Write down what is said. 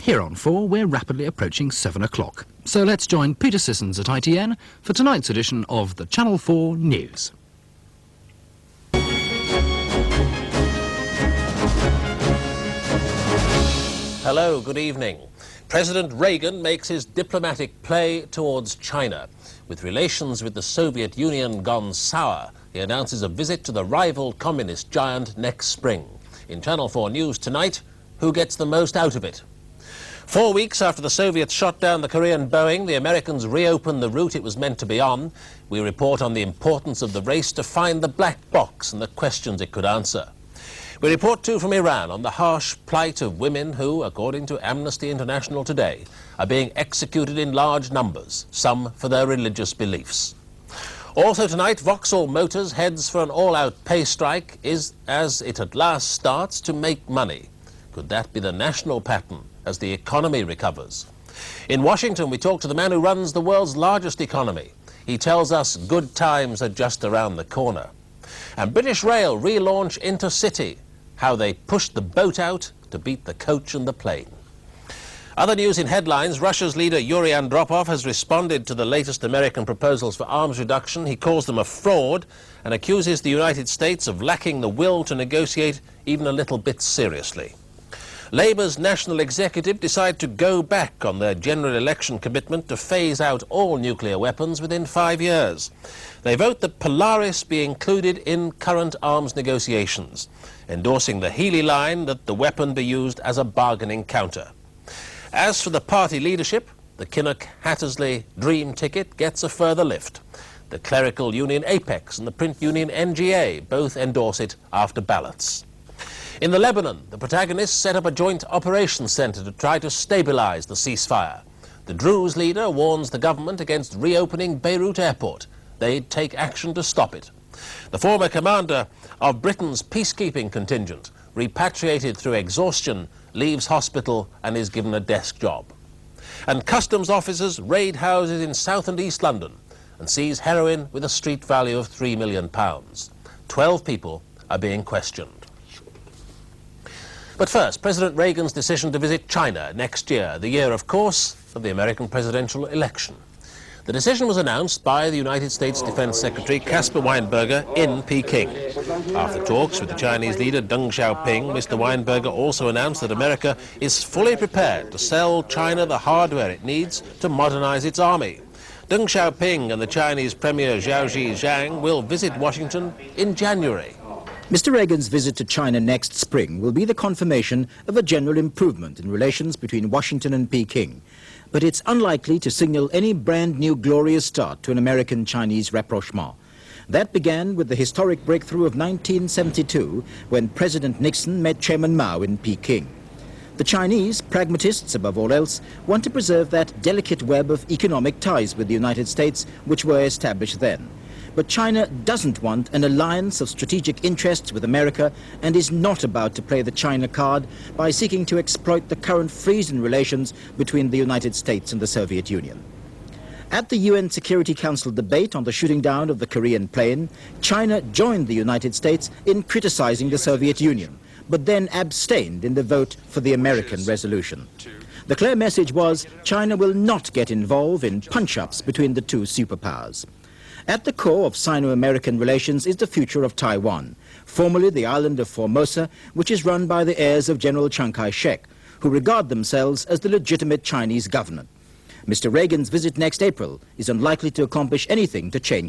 here on 4, we're rapidly approaching 7 o'clock. So let's join Peter Sissons at ITN for tonight's edition of the Channel 4 News. Hello, good evening. President Reagan makes his diplomatic play towards China. With relations with the Soviet Union gone sour, he announces a visit to the rival communist giant next spring. In Channel 4 News tonight, who gets the most out of it? 4 weeks after the Soviets shot down the Korean Boeing, the Americans reopened the route it was meant to be on. We report on the importance of the race to find the black box and the questions it could answer. We report too from Iran on the harsh plight of women who, according to Amnesty International today, are being executed in large numbers, some for their religious beliefs. Also tonight, Vauxhall Motors heads for an all-out pay strike as it at last starts to make money. Could that be the national pattern as the economy recovers? In Washington, we talk to the man who runs the world's largest economy. He tells us good times are just around the corner. And British Rail relaunch Intercity, how they pushed the boat out to beat the coach and the plane. Other news in headlines, Russia's leader Yuri Andropov has responded to the latest American proposals for arms reduction. He calls them a fraud and accuses the United States of lacking the will to negotiate even a little bit seriously. Labour's national executive decide to go back on their general election commitment to phase out all nuclear weapons within 5 years. They vote that Polaris be included in current arms negotiations, endorsing the Healey line that the weapon be used as a bargaining counter. As for the party leadership, the Kinnock-Hattersley Dream ticket gets a further lift. The clerical union Apex and the print union NGA both endorse it after ballots. In the Lebanon, the protagonists set up a joint operations centre to try to stabilise the ceasefire. The Druze leader warns the government against reopening Beirut airport. They'd take action to stop it. The former commander of Britain's peacekeeping contingent, repatriated through exhaustion, leaves hospital and is given a desk job. And customs officers raid houses in South and East London and seize heroin with a street value of £3 million. 12 people are being questioned. But first, President Reagan's decision to visit China next year, the year, of course, of the American presidential election. The decision was announced by the United States Defense Secretary Caspar Weinberger in Peking. After talks with the Chinese leader Deng Xiaoping, Mr. Weinberger also announced that America is fully prepared to sell China the hardware it needs to modernize its army. Deng Xiaoping and the Chinese Premier Zhao Zhijiang will visit Washington in January. Mr. Reagan's visit to China next spring will be the confirmation of a general improvement in relations between Washington and Peking. But it's unlikely to signal any brand new glorious start to an American-Chinese rapprochement. That began with the historic breakthrough of 1972 when President Nixon met Chairman Mao in Peking. The Chinese, pragmatists above all else, want to preserve that delicate web of economic ties with the United States which were established then. But China doesn't want an alliance of strategic interests with America and is not about to play the China card by seeking to exploit the current freeze in relations between the United States and the Soviet Union. At the UN Security Council debate on the shooting down of the Korean plane, China joined the United States in criticizing the Soviet Union, but then abstained in the vote for the American resolution. The clear message was China will not get involved in punch-ups between the two superpowers. At the core of Sino-American relations is the future of Taiwan, formerly the island of Formosa, which is run by the heirs of General Chiang Kai-shek, who regard themselves as the legitimate Chinese government. Mr. Reagan's visit next April is unlikely to accomplish anything to change